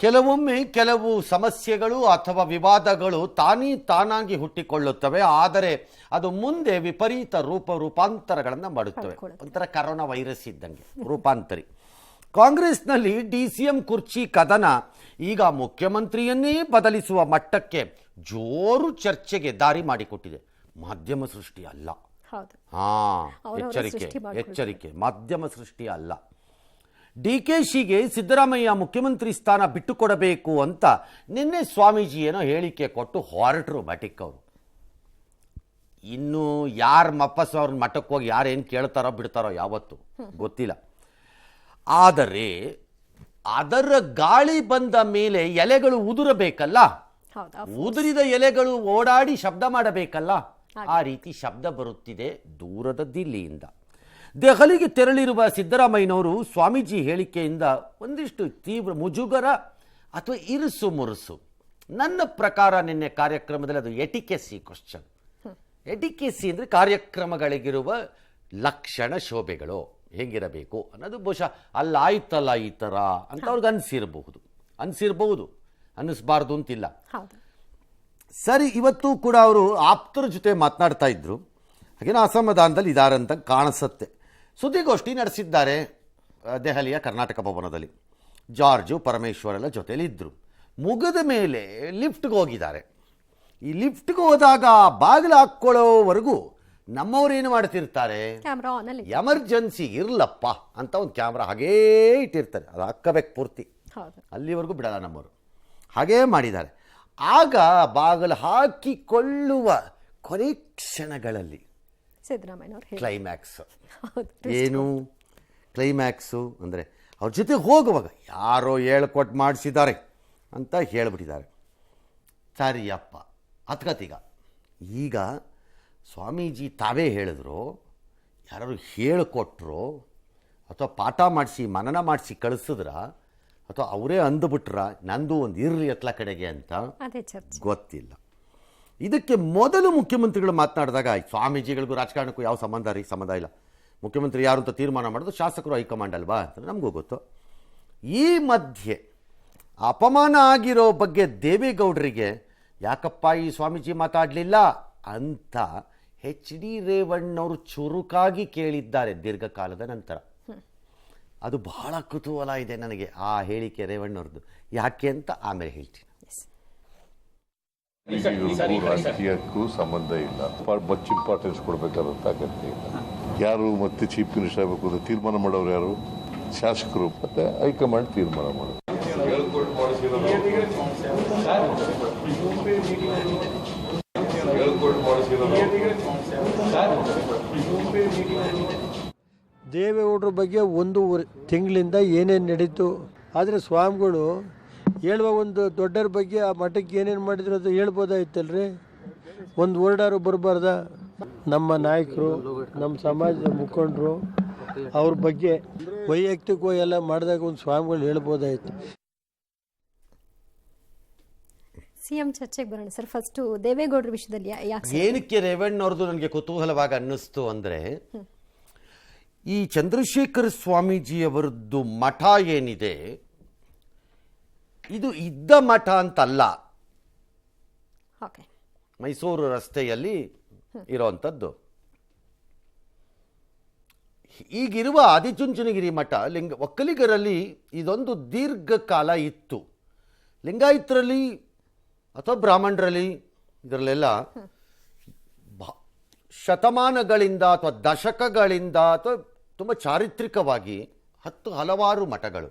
ಕೆಲವೊಮ್ಮೆ ಕೆಲವು ಸಮಸ್ಯೆಗಳು ಅಥವಾ ವಿವಾದಗಳು ತಾನಾಗಿ ಹುಟ್ಟಿಕೊಳ್ಳುತ್ತವೆ, ಆದರೆ ಅದು ಮುಂದೆ ವಿಪರೀತ ರೂಪಾಂತರಗಳನ್ನು ಮಾಡುತ್ತವೆ. ಒಂಥರ ಕರೋನಾ ವೈರಸ್ ಇದ್ದಂಗೆ ರೂಪಾಂತರಿ. ಕಾಂಗ್ರೆಸ್ನಲ್ಲಿ DCM ಕುರ್ಚಿ ಕದನ ಈಗ ಮುಖ್ಯಮಂತ್ರಿಯನ್ನೇ ಬದಲಿಸುವ ಮಟ್ಟಕ್ಕೆ ಜೋರು ಚರ್ಚೆಗೆ ದಾರಿ ಮಾಡಿಕೊಟ್ಟಿದೆ. ಮಾಧ್ಯಮ ಸೃಷ್ಟಿ ಅಲ್ಲ. ಎಚ್ಚರಿಕೆ, ಮಾಧ್ಯಮ ಸೃಷ್ಟಿ ಅಲ್ಲ. DKಶಿಗೆ ಸಿದ್ದರಾಮಯ್ಯ ಮುಖ್ಯಮಂತ್ರಿ ಸ್ಥಾನ ಬಿಟ್ಟುಕೊಡಬೇಕು ಅಂತ ನಿನ್ನೆ ಸ್ವಾಮೀಜಿ ಏನೋ ಹೇಳಿಕೆ ಕೊಟ್ಟು ಹೊರಟರು ಮಠಕ್ಕೆ ಅವರು. ಇನ್ನು ಯಾರು ವಾಪಸ್ ಅವ್ರ ಮಠಕ್ಕೆ ಹೋಗಿ ಯಾರೇನು ಕೇಳ್ತಾರೋ ಬಿಡ್ತಾರೋ ಯಾವತ್ತು ಗೊತ್ತಿಲ್ಲ. ಆದರೆ ಅದರ ಗಾಳಿ ಬಂದ ಮೇಲೆ ಎಲೆಗಳು ಉದುರಬೇಕಲ್ಲ, ಉದುರಿದ ಎಲೆಗಳು ಓಡಾಡಿ ಶಬ್ದ ಮಾಡಬೇಕಲ್ಲ, ಆ ರೀತಿ ಶಬ್ದ ಬರುತ್ತಿದೆ ದೂರದ ದಿಲ್ಲಿಯಿಂದ. ದೆಹಲಿಗೆ ತೆರಳಿರುವ ಸಿದ್ದರಾಮಯ್ಯನವರು ಸ್ವಾಮೀಜಿ ಹೇಳಿಕೆಯಿಂದ ಒಂದಿಷ್ಟು ತೀವ್ರ ಮುಜುಗರ ಅಥವಾ ಇರುಸು ಮುರುಸು. ನನ್ನ ಪ್ರಕಾರ ನಿನ್ನೆ ಕಾರ್ಯಕ್ರಮದಲ್ಲಿ ಅದು ಎಟಿಕೆಸಿ ಕ್ವಶನ್. ಎಟಿಕೆಸಿ ಅಂದರೆ ಕಾರ್ಯಕ್ರಮಗಳಿಗಿರುವ ಲಕ್ಷಣ ಶೋಭೆಗಳು ಹೇಗಿರಬೇಕು ಅನ್ನೋದು ಬಹುಶಃ ಅಲ್ಲಾಯ್ತಲ್ಲ ಈ ಥರ ಅಂತ ಅವ್ರಿಗೆ ಅನಿಸಿರ್ಬಹುದು, ಅನ್ನಿಸ್ಬಾರ್ದು ಅಂತಿಲ್ಲ. ಸರಿ, ಇವತ್ತು ಕೂಡ ಅವರು ಆಪ್ತರ ಜೊತೆ ಮಾತನಾಡ್ತಾ ಇದ್ರು, ಹಾಗೇನೋ ಅಸಮಾಧಾನದಲ್ಲಿ ಇದಾರಂತ ಕಾಣಿಸುತ್ತೆ. ಸುದ್ದಿಗೋಷ್ಠಿ ನಡೆಸಿದ್ದಾರೆ ದೆಹಲಿಯ ಕರ್ನಾಟಕ ಭವನದಲ್ಲಿ. ಜಾರ್ಜು ಪರಮೇಶ್ವರ್ ಎಲ್ಲ ಜೊತೆಯಲ್ಲಿ ಇದ್ದರು. ಮುಗಿದ ಮೇಲೆ ಲಿಫ್ಟ್ಗೆ ಹೋಗಿದ್ದಾರೆ. ಈ ಲಿಫ್ಟ್ಗೆ ಹೋದಾಗ ಬಾಗಿಲು ಹಾಕ್ಕೊಳ್ಳೋವರೆಗೂ ನಮ್ಮವ್ರು ಏನು ಮಾಡ್ತಿರ್ತಾರೆ, ಎಮರ್ಜೆನ್ಸಿ ಇರ್ಲಪ್ಪ ಅಂತ ಒಂದು ಕ್ಯಾಮ್ರಾ ಹಾಗೇ ಇಟ್ಟಿರ್ತಾರೆ, ಅದು ಹಾಕಬೇಕು ಪೂರ್ತಿ, ಅಲ್ಲಿವರೆಗೂ ಬಿಡಲ್ಲ ನಮ್ಮವರು. ಹಾಗೇ ಮಾಡಿದ್ದಾರೆ. ಆಗ ಬಾಗಿಲು ಹಾಕಿಕೊಳ್ಳುವ ಕೊನೆ ಕ್ಷಣಗಳಲ್ಲಿ ಕ್ಲೈಮ್ಯಾಕ್ಸ್. ಏನು ಕ್ಲೈಮ್ಯಾಕ್ಸು ಅಂದರೆ ಅವ್ರ ಜೊತೆ ಹೋಗುವಾಗ ಯಾರೋ ಹೇಳ್ಕೊಟ್ಟು ಮಾಡಿಸಿದ್ದಾರೆ ಅಂತ ಹೇಳಿಬಿಟ್ಟಿದ್ದಾರೆ. ಸರಿಯಪ್ಪ ಹತ್ಕತ್ತೀಗ. ಈಗ ಸ್ವಾಮೀಜಿ ತಾವೇ ಹೇಳಿದ್ರು, ಯಾರು ಹೇಳಿಕೊಟ್ರು ಅಥವಾ ಪಾಠ ಮಾಡಿಸಿ ಮನನ ಮಾಡಿಸಿ ಕಳಿಸಿದ್ರ ಅಥವಾ ಅವರೇ ಅಂದುಬಿಟ್ರ ನಂದು ಒಂದು ಇರಲಿ ಎತ್ಲ ಕಡೆಗೆ ಅಂತ ಗೊತ್ತಿಲ್ಲ. ಇದಕ್ಕೆ ಮೊದಲು ಮುಖ್ಯಮಂತ್ರಿಗಳು ಮಾತನಾಡಿದಾಗ ಸ್ವಾಮೀಜಿಗಳಿಗೂ ರಾಜಕಾರಣಕ್ಕೂ ಯಾವ ಸಂಬಂಧ ಇಲ್ಲ, ಮುಖ್ಯಮಂತ್ರಿ ಯಾರು ಅಂತ ತೀರ್ಮಾನ ಮಾಡೋದು ಶಾಸಕರು ಹೈಕಮಾಂಡ್ ಅಲ್ವಾ ಅಂತ ನಮಗೂ ಗೊತ್ತು. ಈ ಮಧ್ಯೆ ಅಪಮಾನ ಆಗಿರೋ ಬಗ್ಗೆ ದೇವೇಗೌಡರಿಗೆ ಯಾಕಪ್ಪ ಈ ಸ್ವಾಮೀಜಿ ಮಾತಾಡಲಿಲ್ಲ ಅಂತ HD ರೇವಣ್ಣವರು ಚುರುಕಾಗಿ ಕೇಳಿದ್ದಾರೆ ದೀರ್ಘಕಾಲದ ನಂತರ. ಅದು ಬಹಳ ಕುತೂಹಲ ಇದೆ ನನಗೆ ಆ ಹೇಳಿಕೆ ರೇವಣ್ಣವ್ರದ್ದು. ಯಾಕೆ ಅಂತ ಆಮೇಲೆ ಹೇಳ್ತೀನಿ. ರಾಜಕೀಯಕ್ಕೂ ಸಂಬಂಧ ಇಲ್ಲ, ಮಚ್ ಇಂಪಾರ್ಟೆನ್ಸ್ ಕೊಡಬೇಕಾದಂತ ಅಗತ್ಯ ಇಲ್ಲ. ಯಾರು ಮತ್ತೆ ಚೀಫ್ ಮಿನಿಸ್ಟರ್ ಆಗಬೇಕು ಅಂತ ತೀರ್ಮಾನ ಮಾಡೋರು ಯಾರು? ಶಾಸಕರು ಮತ್ತೆ ಹೈಕಮಾಂಡ್ ತೀರ್ಮಾನ ಮಾಡೋದು. ದೇವೇಗೌಡರ ಬಗ್ಗೆ ಒಂದು ತಿಂಗಳಿಂದ ಏನೇನು ನಡೀತು, ಆದರೆ ಸ್ವಾಮಿಗಳು ಹೇಳುವ ಒಂದು ದೊಡ್ಡರ ಬಗ್ಗೆ ಆ ಮಠಕ್ಕೆ ಏನೇನು ಮಾಡಿದ್ರು ಅದು ಹೇಳ್ಬೋದಾಯ್ತಲ್ರಿ. ಒಂದು ವರ್ಡಾರು ಬರಬಾರ್ದ? ನಮ್ಮ ನಾಯಕರು, ನಮ್ಮ ಸಮಾಜದ ಮುಖಂಡರು ಅವ್ರ ಬಗ್ಗೆ ವೈಯಕ್ತಿಕವಾಗಿ ಎಲ್ಲ ಮಾಡಿದಾಗ ಒಂದು ಸ್ವಾಮಿಗಳು ಹೇಳ್ಬೋದಾಯ್ತು. ಸಿಎಂ ಚರ್ಚೆಗೆ ಬರೋಣ ಸರ್. ಫಸ್ಟ್ ದೇವೇಗೌಡರ ವಿಷಯದಲ್ಲಿ ಏನಕ್ಕೆ ರೇವಣ್ಣವ್ರದ್ದು ನನಗೆ ಕುತೂಹಲವಾಗಿ ಅನ್ನಿಸ್ತು ಅಂದರೆ, ಈ ಚಂದ್ರಶೇಖರ ಸ್ವಾಮೀಜಿಯವರದ್ದು ಮಠ ಏನಿದೆ ಇದು ಇದ್ದ ಮಠ ಅಂತಲ್ಲ, ಮೈಸೂರು ರಸ್ತೆಯಲ್ಲಿ ಇರೋವಂಥದ್ದು. ಈಗಿರುವ ಆದಿಚುಂಚನಗಿರಿ ಮಠ ಒಕ್ಕಲಿಗರಲ್ಲಿ ಇದೊಂದು ದೀರ್ಘಕಾಲ ಇತ್ತು. ಲಿಂಗಾಯತರಲ್ಲಿ ಅಥವಾ ಬ್ರಾಹ್ಮಣರಲ್ಲಿ ಇದರಲ್ಲೆಲ್ಲ ಶತಮಾನಗಳಿಂದ ಅಥವಾ ದಶಕಗಳಿಂದ ಅಥವಾ ತುಂಬ ಚಾರಿತ್ರಿಕವಾಗಿ ಹಲವಾರು ಮಠಗಳು.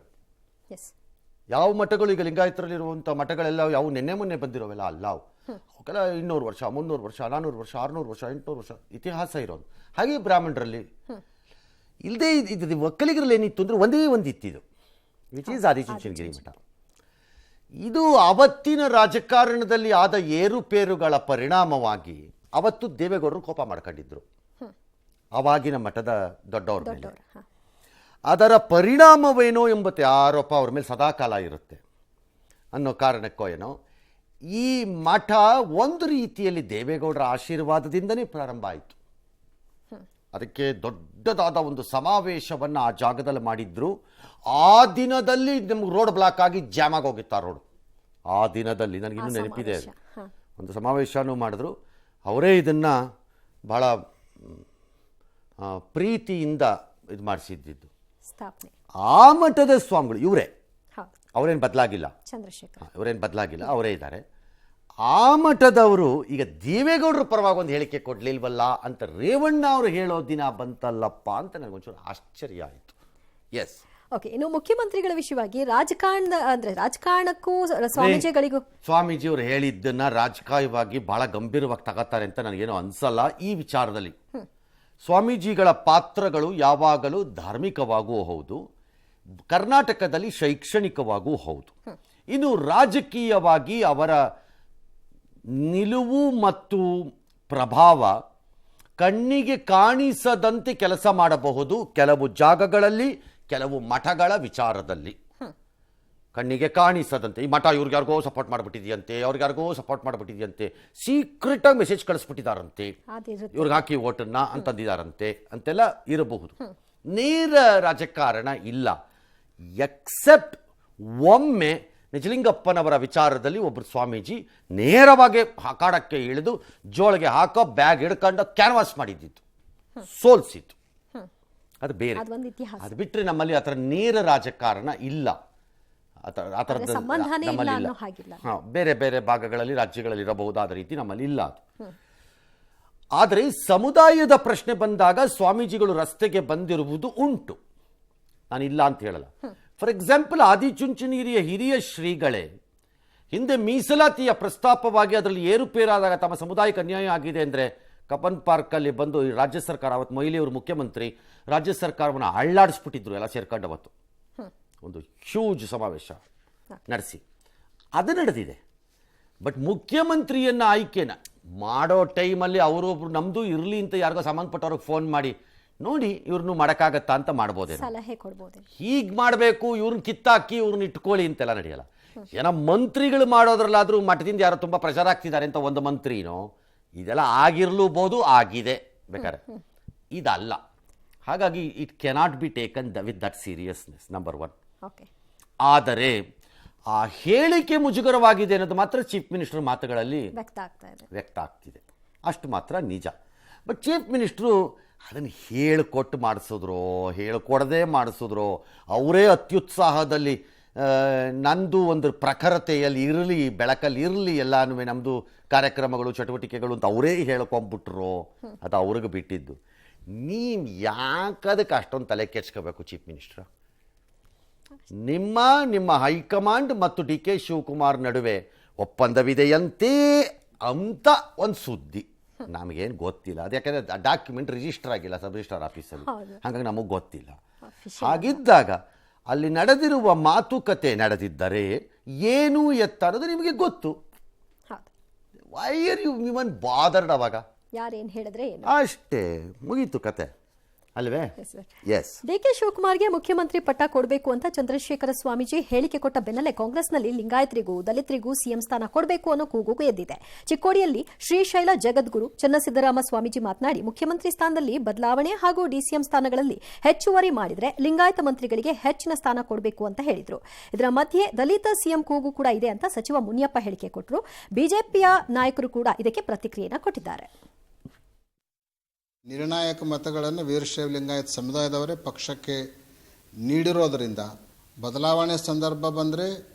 ಯಾವ ಮಠಗಳು ಈಗ ಲಿಂಗಾಯತರಲ್ಲಿರುವಂಥ ಮಠಗಳೆಲ್ಲ ಯಾವ ನಿನ್ನೆ ಮೊನ್ನೆ ಬಂದಿರೋವೆಲ್ಲ ಅಲ್ಲ. ಅವಕ್ಕೆಲ್ಲ 200 ವರ್ಷ 300 ವರ್ಷ 400 ವರ್ಷ 600 ವರ್ಷ 800 ವರ್ಷ ಇತಿಹಾಸ ಇರೋದು. ಹಾಗೆ ಬ್ರಾಹ್ಮಣರಲ್ಲಿ ಇಲ್ಲದೆ ಇದು ಒಕ್ಕಲಿಗರಲ್ಲಿ ಏನಿತ್ತು ಅಂದರೆ ಒಂದೇ ಒಂದು ಇತ್ತಿದು, ವಿಚ್ ಈಸ್ ಆದಿಚುಂಚನಗಿರಿ ಮಠ. ಇದು ಅವತ್ತಿನ ರಾಜಕಾರಣದಲ್ಲಿ ಆದ ಏರುಪೇರುಗಳ ಪರಿಣಾಮವಾಗಿ ಅವತ್ತು ದೇವೇಗೌಡರು ಕೋಪ ಮಾಡ್ಕೊಂಡಿದ್ರು ಅವಾಗಿನ ಮಠದ ದೊಡ್ಡವ್ರ ಮೇಲೆ. ಅದರ ಪರಿಣಾಮವೇನೋ ಎಂಬತ್ತೆ ಆರೋಪ ಅವ್ರ ಮೇಲೆ ಸದಾಕಾಲ ಇರುತ್ತೆ ಅನ್ನೋ ಕಾರಣಕ್ಕೋ ಏನೋ ಈ ಮಠ ಒಂದು ರೀತಿಯಲ್ಲಿ ದೇವೇಗೌಡರ ಆಶೀರ್ವಾದದಿಂದನೇ ಪ್ರಾರಂಭ ಆಯಿತು. ಅದಕ್ಕೆ ದೊಡ್ಡದಾದ ಒಂದು ಸಮಾವೇಶವನ್ನು ಆ ಜಾಗದಲ್ಲಿ ಮಾಡಿದ್ರು. ಆ ದಿನದಲ್ಲಿ ನಮ್ಗೆ ರೋಡ್ ಬ್ಲಾಕ್ ಆಗಿ ಜಾಮ್ ಆಗೋಗಿತ್ತು ಆ ರೋಡ್. ಆ ದಿನದಲ್ಲಿ ನನಗಿನ್ನೂ ನೆನಪಿದೆ. ಒಂದು ಸಮಾವೇಶನೂ ಮಾಡಿದ್ರು. ಅವರೇ ಇದನ್ನು ಭಾಳ ಪ್ರೀತಿಯಿಂದ ಇದು ಮಾಡಿಸಿದ್ದು. ಆ ಮಠದ ಸ್ವಾಮಿಗಳು ಇವರೇ, ಅವರೇನು ಬದಲಾಗಿಲ್ಲ, ಚಂದ್ರಶೇಖರ್ ಇವರೇನು ಬದಲಾಗಿಲ್ಲ, ಅವರೇ ಇದ್ದಾರೆ. ಆ ಮಠದವರು ಈಗ ದೇವೇಗೌಡರ ಪರವಾಗಿ ಒಂದು ಹೇಳಿಕೆ ಕೊಡಲಿಲ್ವಲ್ಲ ಅಂತ ರೇವಣ್ಣ ಅವರು ಹೇಳೋ ದಿನ ಬಂತಲ್ಲಪ್ಪ ಅಂತ ನನಗೊಂಚೂರು ಆಶ್ಚರ್ಯ ಆಯಿತು. Yes, okay. ಇನ್ನು ಮುಖ್ಯಮಂತ್ರಿಗಳ ವಿಷಯವಾಗಿ ರಾಜಕಾರಣಕ್ಕೂ ಸ್ವಾಮೀಜಿಗಳಿಗೂ ಸ್ವಾಮೀಜಿಯವರು ಹೇಳಿದ್ದನ್ನ ರಾಜಕೀಯವಾಗಿ ಬಹಳ ಗಂಭೀರವಾಗಿ ತಗೋತಾರೆ ಅಂತ ನನಗೇನು ಅನ್ಸಲ್ಲ. ಈ ವಿಚಾರದಲ್ಲಿ ಸ್ವಾಮೀಜಿಗಳ ಪಾತ್ರಗಳು ಯಾವಾಗಲೂ ಧಾರ್ಮಿಕವಾಗೂ ಹೌದು, ಕರ್ನಾಟಕದಲ್ಲಿ ಶೈಕ್ಷಣಿಕವಾಗೂ ಹೌದು. ಇನ್ನು ರಾಜಕೀಯವಾಗಿ ಅವರ ನಿಲುವು ಮತ್ತು ಪ್ರಭಾವ ಕಣ್ಣಿಗೆ ಕಾಣಿಸದಂತೆ ಕೆಲಸ ಮಾಡಬಹುದು ಕೆಲವು ಜಾಗಗಳಲ್ಲಿ, ಕೆಲವು ಮಠಗಳ ವಿಚಾರದಲ್ಲಿ. ಕಣ್ಣಿಗೆ ಕಾಣಿಸದಂತೆ ಈ ಮಠ ಇವ್ರಿಗಾರಿಗೋ ಸಪೋರ್ಟ್ ಮಾಡಿಬಿಟ್ಟಿದೆಯಂತೆ, ಅವ್ರಿಗಾರಿಗೋ ಸಪೋರ್ಟ್ ಮಾಡಿಬಿಟ್ಟಿದೆಯಂತೆ, ಸೀಕ್ರೆಟಾಗಿ ಮೆಸೇಜ್ ಕಳಿಸ್ಬಿಟ್ಟಿದಾರಂತೆ, ಇವ್ರಿಗೆ ಹಾಕಿ ಓಟನ್ನ ಅಂತಂದಿದ್ದಾರಂತೆ ಅಂತೆಲ್ಲ ಇರಬಹುದು. ನೇರ ರಾಜಕಾರಣ ಇಲ್ಲ. ಎಕ್ಸೆಪ್ಟ್ ಒಮ್ಮೆ ನಿಜಲಿಂಗಪ್ಪನವರ ವಿಚಾರದಲ್ಲಿ ಒಬ್ಬರು ಸ್ವಾಮೀಜಿ ನೇರವಾಗಿ ಅಖಾಡಕ್ಕೆ ಇಳಿದು ಜೋಳಿಗೆ ಹಾಕೋ ಬ್ಯಾಗ್ ಹಿಡ್ಕೊಂಡು ಕ್ಯಾನ್ವಾಸ್ ಮಾಡಿದ್ದಿತ್ತು, ಸೋಲ್ಸಿತ್ತು. ಅದು ಬೇರೆ. ಅದು ಬಿಟ್ಟರೆ ನಮ್ಮಲ್ಲಿ ಆ ಥರ ನೇರ ರಾಜಕಾರಣ ಇಲ್ಲ. ಆ ಥರದ್ದು ನಮ್ಮಲ್ಲಿ ಇಲ್ಲ. ಬೇರೆ ಬೇರೆ ಭಾಗಗಳಲ್ಲಿ ರಾಜ್ಯಗಳಲ್ಲಿ ಇರಬಹುದಾದ ರೀತಿ ನಮ್ಮಲ್ಲಿ ಇಲ್ಲ ಅದು. ಆದರೆ ಸಮುದಾಯದ ಪ್ರಶ್ನೆ ಬಂದಾಗ ಸ್ವಾಮೀಜಿಗಳು ರಸ್ತೆಗೆ ಬಂದಿರುವುದು ಉಂಟು, ನಾನಿಲ್ಲ ಅಂತ ಹೇಳಲ್ಲ. ಫಾರ್ ಎಕ್ಸಾಂಪಲ್, ಆದಿಚುಂಚನಗಿರಿಯ ಹಿರಿಯ ಶ್ರೀಗಳೇ ಹಿಂದೆ ಮೀಸಲಾತಿಯ ಪ್ರಸ್ತಾಪವಾಗಿ ಅದರಲ್ಲಿ ಏರುಪೇರಾದಾಗ ತಮ್ಮ ಸಮುದಾಯಕ್ಕೆ ಅನ್ಯಾಯ ಆಗಿದೆ ಅಂದರೆ ಕಬ್ಬನ್ ಪಾರ್ಕಲ್ಲಿ ಬಂದು ರಾಜ್ಯ ಸರ್ಕಾರ, ಅವತ್ತು ಮೊಯ್ಲಿಯವರು ಮುಖ್ಯಮಂತ್ರಿ, ರಾಜ್ಯ ಸರ್ಕಾರವನ್ನು ಅಳ್ಳಾಡಿಸ್ಬಿಟ್ಟಿದ್ರು ಎಲ್ಲ ಸೇರ್ಕೊಂಡು. ಅವತ್ತು ಒಂದು ಹ್ಯೂಜ್ ಸಮಾವೇಶ ನಡೆಸಿ ಅದು ನಡೆದಿದೆ. ಬಟ್ ಮುಖ್ಯಮಂತ್ರಿಯನ್ನ ಆಯ್ಕೆನ ಮಾಡೋ ಟೈಮಲ್ಲಿ ಅವರೊಬ್ರು ನಮ್ಮದು ಇರಲಿ ಅಂತ ಯಾರಿಗೋ ಸಂಬಂಧಪಟ್ಟವ್ರಿಗೆ ಫೋನ್ ಮಾಡಿ ನೋಡಿ ಇವ್ರನ್ನೂ ಮಾಡೋಕ್ಕಾಗತ್ತಾ ಅಂತ ಮಾಡ್ಬೋದೇ, ಸಲಹೆ ಕೊಡ್ಬೋದು, ಹೀಗೆ ಮಾಡಬೇಕು, ಇವ್ರನ್ನ ಕಿತ್ತಾಕಿ ಇವ್ರನ್ನ ಇಟ್ಕೊಳ್ಳಿ ಅಂತೆಲ್ಲ ನಡೆಯಲ್ಲ. ಏನೋ ಮಂತ್ರಿಗಳು ಮಾಡೋದ್ರಲ್ಲಾದರೂ ಮಠದಿಂದ ಯಾರೋ ತುಂಬ ಪ್ರೆಷರ್ ಆಗ್ತಿದ್ದಾರೆ ಅಂತ ಒಂದು ಮಂತ್ರಿನೋ, ಇದೆಲ್ಲ ಆಗಿರ್ಲೂಬಹುದು, ಆಗಿದೆ ಬೇಕಾರೆ, ಇದಲ್ಲ. ಹಾಗಾಗಿ it cannot be taken with that seriousness, number 1. ಆದರೆ ಆ ಹೇಳಿಕೆ ಮುಜುಗರವಾಗಿದೆ ಅನ್ನೋದು ಮಾತ್ರ ಚೀಫ್ ಮಿನಿಸ್ಟರ್ ಮಾತುಗಳಲ್ಲಿ ವ್ಯಕ್ತ ಆಗ್ತಿದೆ, ಅಷ್ಟು ಮಾತ್ರ ನಿಜ. ಬಟ್ ಚೀಫ್ ಮಿನಿಸ್ಟ್ರು ಅದನ್ನು ಹೇಳಿಕೊಟ್ಟು ಮಾಡಿಸಿದ್ರೋ ಹೇಳಿಕೊಡದೆ ಮಾಡಿಸಿದ್ರೋ, ಅವರೇ ಅತ್ಯುತ್ಸಾಹದಲ್ಲಿ ನಂದು ಒಂದು ಪ್ರಖರತೆಯಲ್ಲಿ ಇರಲಿ, ಬೆಳಕಲ್ಲಿ ಇರಲಿ ಎಲ್ಲನೂ ನಮ್ಮದು ಕಾರ್ಯಕ್ರಮಗಳು ಚಟುವಟಿಕೆಗಳು ಅಂತ ಅವರೇ ಹೇಳ್ಕೊಂಬಿಟ್ರು, ಅದು ಅವ್ರಿಗೆ ಬಿಟ್ಟಿದ್ದು. ನೀವು ಯಾಕದಕ್ಕೆ ಅಷ್ಟೊಂದು ತಲೆ ಕೆಡ್ಸ್ಕೋಬೇಕು ಚೀಫ್ ಮಿನಿಸ್ಟ್ರು? ನಿಮ್ಮ ಹೈಕಮಾಂಡ್ ಮತ್ತು ಡಿ ಕೆ ಶಿವಕುಮಾರ್ ನಡುವೆ ಒಪ್ಪಂದವಿದೆಯಂತೆ ಅಂತ ಒಂದು ಸುದ್ದಿ, ನಮಗೇನು ಗೊತ್ತಿಲ್ಲ. ಅದು ಯಾಕಂದರೆ ಡಾಕ್ಯುಮೆಂಟ್ ರಿಜಿಸ್ಟರ್ ಆಗಿಲ್ಲ ಸಬ್ ರಿಜಿಸ್ಟರ್ ಆಫೀಸಲ್ಲಿ, ಹಾಗಾಗಿ ನಮಗೆ ಗೊತ್ತಿಲ್ಲ. ಹಾಗಿದ್ದಾಗ ಅಲ್ಲಿ ನಡೆದಿರುವ ಮಾತುಕತೆ ನಡೆದಿದ್ದರೆ ಏನು ಎತ್ತ ಅನ್ನೋದು ನಿಮಗೆ ಗೊತ್ತು. Why are you even bothered? ಅವಾಗ ಯಾರೇನು ಹೇಳಿದ್ರೆ ಅಷ್ಟೇ, ಮುಗೀತು ಕತೆ ಅಲ್ವೇ? ಎಸ್. ಡಿ ಕೆ ಶಿವಕುಮಾರ್ಗೆ ಮುಖ್ಯಮಂತ್ರಿ ಪಟ್ಟ ಕೊಡಬೇಕು ಅಂತ ಚಂದ್ರಶೇಖರ ಸ್ವಾಮೀಜಿ ಹೇಳಿಕೆ ಕೊಟ್ಟ ಬೆನ್ನಲ್ಲೇ ಕಾಂಗ್ರೆಸ್ನಲ್ಲಿ ಲಿಂಗಾಯತರಿಗೂ ದಲಿತರಿಗೂ ಸಿಎಂ ಸ್ಥಾನ ಕೊಡಬೇಕು ಅನ್ನೋ ಕೂಗು ಎದ್ದಿದೆ. ಚಿಕ್ಕೋಡಿಯಲ್ಲಿ ಶ್ರೀಶೈಲ ಜಗದ್ಗುರು ಚನ್ನಸಿದ್ದರಾಮ ಸ್ವಾಮೀಜಿ ಮಾತನಾಡಿ, ಮುಖ್ಯಮಂತ್ರಿ ಸ್ಥಾನದಲ್ಲಿ ಬದಲಾವಣೆ ಹಾಗೂ ಡಿಸಿಎಂ ಸ್ಥಾನಗಳಲ್ಲಿ ಹೆಚ್ಚುವರಿ ಮಾಡಿದರೆ ಲಿಂಗಾಯತ ಮಂತ್ರಿಗಳಿಗೆ ಹೆಚ್ಚಿನ ಸ್ಥಾನ ಕೊಡಬೇಕು ಅಂತ ಹೇಳಿದ್ರು. ಇದರ ಮಧ್ಯೆ ದಲಿತ ಸಿಎಂ ಕೂಗು ಕೂಡ ಇದೆ ಅಂತ ಸಚಿವ ಮುನಿಯಪ್ಪ ಹೇಳಿಕೆ ಕೊಟ್ಟರು. ಬಿಜೆಪಿಯ ನಾಯಕರು ಕೂಡ ಇದಕ್ಕೆ ಪ್ರತಿಕ್ರಿಯೆಯನ್ನು ಕೊಟ್ಟಿದ್ದಾರೆ. ನಿರ್ಣಾಯಕ ಮತಗಳನ್ನು ವೀರಶೈವ ಲಿಂಗಾಯತ ಸಮುದಾಯದವರೇ ಪಕ್ಷಕ್ಕೆ ನೀಡಿರೋದರಿಂದ ಬದಲಾವಣೆ ಸಂದರ್ಭ ಬಂದರೆ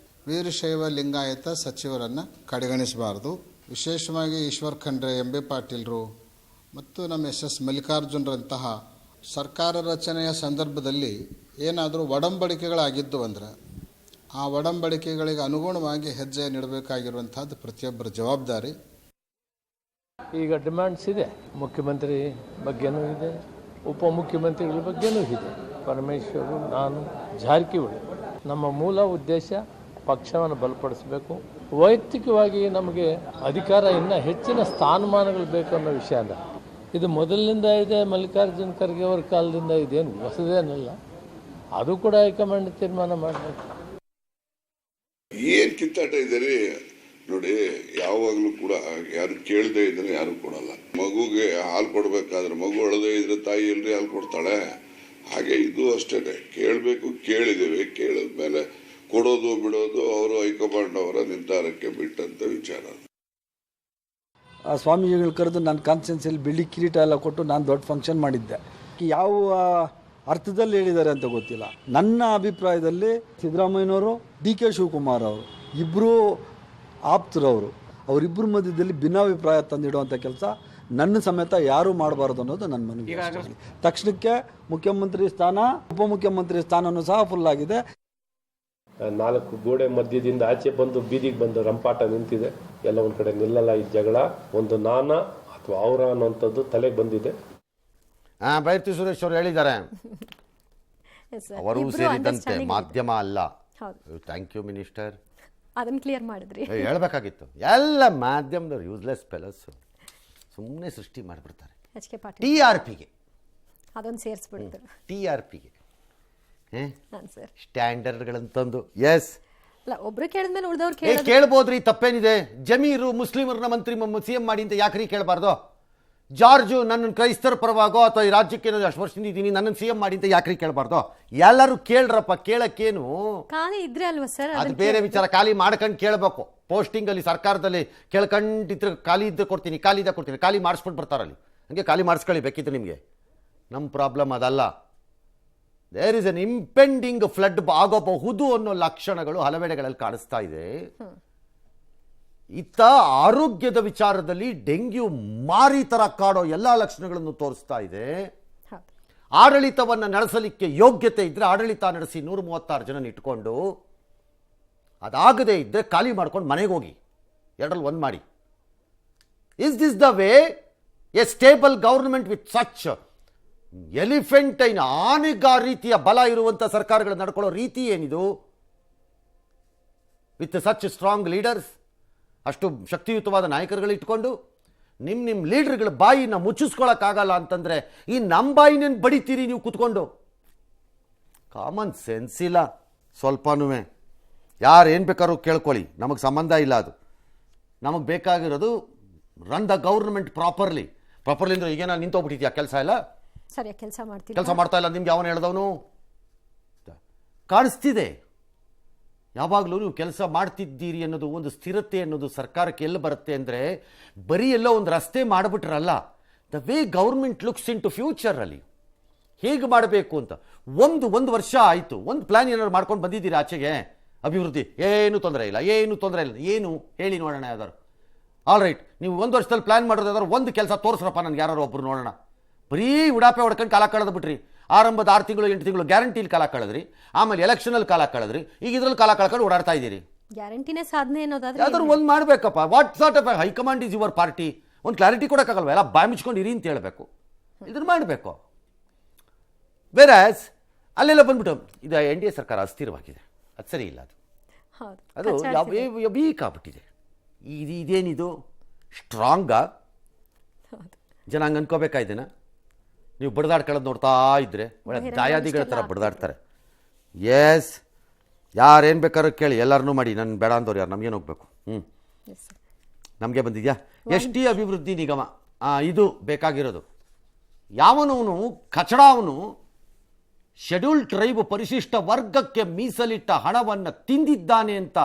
ವೀರಶೈವ ಲಿಂಗಾಯತ ಸಚಿವರನ್ನು ಕಡೆಗಣಿಸಬಾರ್ದು. ವಿಶೇಷವಾಗಿ ಈಶ್ವರ್ ಖಂಡ್ರೆ, ಎಂ ಬಿ ಪಾಟೀಲರು ಮತ್ತು ನಮ್ಮ ಎಸ್ ಮಲ್ಲಿಕಾರ್ಜುನರಂತಹ ಸರ್ಕಾರ ರಚನೆಯ ಸಂದರ್ಭದಲ್ಲಿ ಏನಾದರೂ ಒಡಂಬಡಿಕೆಗಳಾಗಿದ್ದು ಅಂದರೆ ಆ ಒಡಂಬಡಿಕೆಗಳಿಗೆ ಅನುಗುಣವಾಗಿ ಹೆಜ್ಜೆ ನೀಡಬೇಕಾಗಿರುವಂಥದ್ದು ಪ್ರತಿಯೊಬ್ಬರ ಜವಾಬ್ದಾರಿ. ಈಗ ಡಿಮ್ಯಾಂಡ್ಸ್ ಇದೆ, ಮುಖ್ಯಮಂತ್ರಿ ಬಗ್ಗೆನೂ ಇದೆ, ಉಪಮುಖ್ಯಮಂತ್ರಿಗಳ ಬಗ್ಗೆನೂ ಇದೆ. ಪರಮೇಶ್ವರು, ನಾನು, ಜಾರಕಿಹೊಳಿ, ನಮ್ಮ ಮೂಲ ಉದ್ದೇಶ ಪಕ್ಷವನ್ನು ಬಲಪಡಿಸಬೇಕು. ವೈಯಕ್ತಿಕವಾಗಿ ನಮಗೆ ಅಧಿಕಾರ ಇನ್ನೂ ಹೆಚ್ಚಿನ ಸ್ಥಾನಮಾನಗಳು ಬೇಕು ಅನ್ನೋ ವಿಷಯ ಅಲ್ಲ. ಇದು ಮೊದಲಿನಿಂದ ಇದೆ, ಮಲ್ಲಿಕಾರ್ಜುನ ಖರ್ಗೆ ಅವರ ಕಾಲದಿಂದ ಇದೇನು ಹೊಸದೇನಲ್ಲ. ಅದು ಕೂಡ ಹೈಕಮಾಂಡ್ ತೀರ್ಮಾನ ಮಾಡಬೇಕು. ಏನು ಕಿತ್ತಾಟ ಇದ್ದಾರೆ ನೋಡಿ, ಯಾವಾಗಲೂ ಕೂಡ ಯಾರು ಕೇಳದೇ ಇದ್ರೆ ಯಾರು ಕೊಡಲ್ಲ. ಮಗುಗೆ ಹಾಲು ಕೊಡ್ಬೇಕಾದ್ರೆ ಮಗು ಅಳದೇ ಇದ್ರೆ ತಾಯಿ ಎಲ್ರಿ ಹಾಲು ಕೊಡ್ತಾಳೆ? ಹಾಗೆ ಇದು ಅಷ್ಟೇ, ಕೇಳಬೇಕು, ಕೇಳಿದ್ದೇವೆ, ಕೇಳಿದ್ಮೇಲೆ ಕೊಡೋದು ಬಿಡೋದು ಅವರು ಹೈಕಮಾಂಡ್ ಅವರ ನಿರ್ಧಾರಕ್ಕೆ ಬಿಟ್ಟಂತ ವಿಚಾರ. ಆ ಸ್ವಾಮೀಜಿಗಳು ಕರೆದು ನನ್ನ ಕಾನ್ಸ್ಟಿಟ್ಯೂನ್ಸಿಯಲ್ಲಿ ಬೆಳ್ಳಿ ಕಿರೀಟ ಎಲ್ಲ ಕೊಟ್ಟು ನಾನು ದೊಡ್ಡ ಫಂಕ್ಷನ್ ಮಾಡಿದ್ದೆ. ಯಾವ ಅರ್ಥದಲ್ಲಿ ಹೇಳಿದ್ದಾರೆ ಅಂತ ಗೊತ್ತಿಲ್ಲ. ನನ್ನ ಅಭಿಪ್ರಾಯದಲ್ಲಿ ಸಿದ್ದರಾಮಯ್ಯನವರು, ಡಿ ಕೆ ಶಿವಕುಮಾರ್ ಅವರು ಇಬ್ಬರೂ ಆಪ್ತರವರು, ಅವರಿಬ್ಬರ ಮಧ್ಯದಲ್ಲಿ ಭಿನ್ನಾಭಿಪ್ರಾಯ ತಂದಿಡುವಂಥ ಕೆಲಸ ನನ್ನ ಸಮೇತ ಯಾರೂ ಮಾಡಬಾರ್ದು ಅನ್ನೋದು ನನ್ನ ಮನವಿ. ತಕ್ಷಣಕ್ಕೆ ಮುಖ್ಯಮಂತ್ರಿ ಸ್ಥಾನ, ಉಪಮುಖ್ಯಮಂತ್ರಿ ಸ್ಥಾನನೂ ಸಹ ಫುಲ್ ಆಗಿದೆ. 4 ಗೋಡೆ ಮಧ್ಯದಿಂದ ಆಚೆ ಬಂದು ಬೀದಿಗೆ ಬಂದು ರಂಪಾಟ ನಿಂತಿದೆ. ಎಲ್ಲ ಒಂದು ಕಡೆ ನಿಲ್ಲಲ್ಲ ಈ ಜಗಳ. ಒಂದು ನಾನ ಅಥವಾ ಅವರ ಅನ್ನೋಂಥದ್ದು ತಲೆಗೆ ಬಂದಿದೆ. ಬೈರ್ತಿ ಸುರೇಶ್ ಅವರು ಹೇಳಿದ್ದಾರೆ, ಅವರು ಸೇರಿದಂತೆ ಮಾಧ್ಯಮ ಅಲ್ಲ. ಥ್ಯಾಂಕ್ ಯು ಮಿನಿಸ್ಟರ್, ಅದನ್ನ ಕ್ಲಿಯರ್ ಮಾಡಿದ್ರಿ. ಹೇಳ್ಬೇಕಾಗಿತ್ತು. ಎಲ್ಲ ಮಾಧ್ಯಮದವ್ರು ಯೂಸ್ಲೆಸ್ ಫೆಲಸ್, ಸುಮ್ಮನೆ ಸೃಷ್ಟಿ ಮಾಡಿಬಿಡ್ತಾರೆ TRPಗೆ. ಅದೊಂದು ಸೇರಿಸ್ಬಿಡ್ತಾರೆ TRPಗೆ ಸ್ಟ್ಯಾಂಡರ್ಡ್ಗಳಂತಂದು. ಎಸ್, ಅಲ್ಲ, ಒಬ್ರು ಕೇಳಿದ್ಮೇಲೆ ಉಳಿದವ್ರು ಕೇಳ್ಬೋದ್ರಿ, ತಪ್ಪೇನಿದೆ. ಜಮೀರು ಮುಸ್ಲಿಮರನ್ನ ಮಂತ್ರಿ CM ಮಾಡಿ ಅಂತ ಯಾಕ್ರಿ ಕೇಳಬಾರ್ದು? ಜಾರ್ಜು ನನ್ನ ಕ್ರೈಸ್ತರ ಪರವಾಗೋ ಅಥವಾ ಈ ರಾಜ್ಯಕ್ಕೆ ಅಷ್ಟು ವರ್ಷದಿಂದ ಇದ್ದೀನಿ, ನನ್ನನ್ನು CM ಮಾಡಿ ಅಂತ ಯಾಕ್ರಿ ಕೇಳಬಾರ್ದು? ಎಲ್ಲರೂ ಕೇಳ್ರಪ್ಪ, ಕೇಳಕ್ಕೇನು? ಖಾಲಿ ಇದ್ರೆ ಅಲ್ವಾ ಸರ್? ಅದು ಬೇರೆ ವಿಚಾರ. ಖಾಲಿ ಮಾಡ್ಕೊಂಡು ಕೇಳಬೇಕು. ಪೋಸ್ಟಿಂಗ್ ಅಲ್ಲಿ ಸರ್ಕಾರದಲ್ಲಿ ಕೇಳ್ಕೊಂಡಿದ್ರೆ ಖಾಲಿ ಇದ್ದರೆ ಕೊಡ್ತೀನಿ, ಖಾಲಿ ಇದ್ದ ಕೊಡ್ತೀನಿ, ಖಾಲಿ ಮಾಡಿಸ್ಬಿಟ್ಟು ಬರ್ತಾರಲ್ಲಿ. ಹಂಗೆ ಖಾಲಿ ಮಾಡಿಸ್ಕೊಳ್ಳಿ ಬೇಕಿತ್ತು ನಿಮಗೆ. ನಮ್ಮ ಪ್ರಾಬ್ಲಮ್ ಅದಲ್ಲ. There is an impending flood ಆಗೋಬಹುದು ಅನ್ನೋ ಲಕ್ಷಣಗಳು ಹಲವೆಡೆಗಳಲ್ಲಿ ಕಾಣಿಸ್ತಾ ಇದೆ. ಇತ್ತ ಆರೋಗ್ಯದ ವಿಚಾರದಲ್ಲಿ ಡೆಂಗ್ಯೂ ಮಾರಿ ತರ ಕಾಡೋ ಎಲ್ಲ ಲಕ್ಷಣಗಳನ್ನು ತೋರಿಸ್ತಾ ಇದೆ. ಆಡಳಿತವನ್ನು ನಡೆಸಲಿಕ್ಕೆ ಯೋಗ್ಯತೆ ಇದ್ರೆ ಆಡಳಿತ ನಡೆಸಿ 136 ಜನ ಇಟ್ಕೊಂಡು, ಅದಾಗದೇ ಇದ್ದರೆ ಖಾಲಿ ಮಾಡ್ಕೊಂಡು ಮನೆಗೆ ಹೋಗಿ, ಎರಡರಲ್ಲಿ ಒಂದು ಮಾಡಿ. Is this the way a stable government with such elephantine ಆನೆಗ ರೀತಿಯ ಬಲ ಇರುವಂಥ ಸರ್ಕಾರಗಳು ನಡ್ಕೊಳ್ಳೋ ರೀತಿ ಏನಿದು? ವಿತ್ ಸಚ್ ಸ್ಟ್ರಾಂಗ್ ಲೀಡರ್ಸ್, ಅಷ್ಟು ಶಕ್ತಿಯುತವಾದ ನಾಯಕರುಗಳು ಇಟ್ಕೊಂಡು ನಿಮ್ಮ ಲೀಡರ್ಗಳ ಬಾಯಿನ ಮುಚ್ಚಿಸ್ಕೊಳಕ್ಕಾಗಲ್ಲ ಅಂತಂದರೆ ಈ ನಮ್ಮ ಬಾಯಿನೇನು ಬಡಿತೀರಿ ನೀವು ಕೂತ್ಕೊಂಡು? ಕಾಮನ್ ಸೆನ್ಸ್ ಇಲ್ಲ ಸ್ವಲ್ಪನೂ. ಯಾರು ಏನು ಬೇಕಾದ್ರೂ ಕೇಳ್ಕೊಳ್ಳಿ, ನಮಗೆ ಸಂಬಂಧ ಇಲ್ಲ. ಅದು ನಮಗೆ ಬೇಕಾಗಿರೋದು ರನ್ ದ ಗೌರ್ಮೆಂಟ್ ಪ್ರಾಪರ್ಲಿ ಅಂದರೆ ಈಗೇನ ನಿಂತೋಗ್ಬಿಟ್ಟಿದ್ಯಾ? ಕೆಲಸ ಇಲ್ಲ, ಸರಿಯಾಗಿ ಕೆಲಸ ಮಾಡ್ತಾ ಇಲ್ಲ. ನಿಮ್ಗೆ ಯಾವನು ಹೇಳ್ದವನು? ಕಾಣಿಸ್ತಿದೆ. ಯಾವಾಗಲೂ ನೀವು ಕೆಲಸ ಮಾಡ್ತಿದ್ದೀರಿ ಅನ್ನೋದು ಒಂದು ಸ್ಥಿರತೆ ಅನ್ನೋದು ಸರ್ಕಾರಕ್ಕೆ ಎಲ್ಲಿ ಬರುತ್ತೆ ಅಂದರೆ, ಬರೀ ಎಲ್ಲೋ ಒಂದು ರಸ್ತೆ ಮಾಡಿಬಿಟ್ರಲ್ಲ. The way government looks in to ಫ್ಯೂಚರಲ್ಲಿ ಹೇಗೆ ಮಾಡಬೇಕು ಅಂತ ಒಂದು ವರ್ಷ ಆಯಿತು. ಒಂದು ಪ್ಲ್ಯಾನ್ ಏನಾದ್ರು ಮಾಡ್ಕೊಂಡು ಬಂದಿದ್ದೀರಿ ಆಚೆಗೆ? ಅಭಿವೃದ್ಧಿ ಏನು ತೊಂದರೆ ಇಲ್ಲ, ಏನು ಹೇಳಿ ನೋಡೋಣ ಯಾವ್ದಾರು. ಆಲ್ ರೈಟ್, ನೀವು 1 ವರ್ಷದಲ್ಲಿ ಪ್ಲ್ಯಾನ್ ಮಾಡೋದಾದ್ರೆ ಒಂದು ಕೆಲಸ ತೋರಿಸ್ರಪ್ಪ ನನಗೆ, ಯಾರು ಒಬ್ಬರು ನೋಡೋಣ. ಬರೀ ಉಡಾಪೆ ಹೊಡ್ಕೊಂಡು ಕಾಲ ಕಳೆದು ಬಿಟ್ರಿ. ಆರಂಭದ 6 ತಿಂಗಳು 8 ತಿಂಗಳು ಗ್ಯಾರಂಟಿಲಿ ಕಾಲ ಕಳೆದ್ರಿ, ಆಮೇಲೆ ಎಲೆಕ್ಷನಲ್ಲಿ ಕಾಲ ಕಳೆದ್ರಿ, ಈಗ ಇದ್ರಲ್ಲಿ ಕಾಲ ಕಳ್ಕೊಂಡು ಓಡಾಡ್ತಾ ಇದ್ದೀರಿ. ಗ್ಯಾರಂಟಿನೇ ಸಾಧನೆ ಅನ್ನೋದಾದ್ರೆ ಯಾವ್ದಾದ್ರು ಒಂದು ಮಾಡಬೇಕಪ್ಪ. What sort of high command is your party? ಒಂದು ಕ್ಲಾರಿಟಿ ಕೊಡೋಕ್ಕಾಗಲ್ವ? ಎಲ್ಲ ಬಾಯಿ ಮುಚ್ಕೊಂಡು ಇರಿ ಅಂತ ಹೇಳಬೇಕು. ಇದನ್ನು ಮಾಡಬೇಕು. ಬೇರೆ ಅಲ್ಲೆಲ್ಲ ಬಂದ್ಬಿಟ್ಟು ಇದು NDA ಸರ್ಕಾರ ಅಸ್ಥಿರವಾಗಿದೆ, ಅದು ಸರಿ ಇಲ್ಲ. ಅದು ವೀಕ್ ಆಗ್ಬಿಟ್ಟಿದೆ. ಇದೇನಿದು ಸ್ಟ್ರಾಂಗಾ? ಜನ ಹಂಗೆ ಅನ್ಕೋಬೇಕಾಯ್ದೇನ? ನೀವು ಬಡ್ದಾಡ್ಕೊಳ್ಳೋದು ನೋಡ್ತಾ ಇದ್ರೆ ಒಳ್ಳೆ ದಾಯಾದಿಗಳ ಥರ ಬಡ್ದಾಡ್ತಾರೆ. ಎಸ್, ಯಾರೇನು ಬೇಕಾದ್ರೂ ಕೇಳಿ, ಎಲ್ಲರನ್ನೂ ಮಾಡಿ. ನನ್ನ ಬೇಡ ಅಂದವ್ರು ಯಾರು? ನಮಗೇನು ಹೋಗ್ಬೇಕು? ನಮಗೆ ಬಂದಿದ್ಯಾ ST ಅಭಿವೃದ್ಧಿ ನಿಗಮ, ಇದು ಬೇಕಾಗಿರೋದು. ಯಾವನವನು ಕಚಡಾವನು ಶೆಡ್ಯೂಲ್ ಟ್ರೈಬ್ ಪರಿಶಿಷ್ಟ ವರ್ಗಕ್ಕೆ ಮೀಸಲಿಟ್ಟ ಹಣವನ್ನು ತಿಂದಿದ್ದಾನೆ ಅಂತ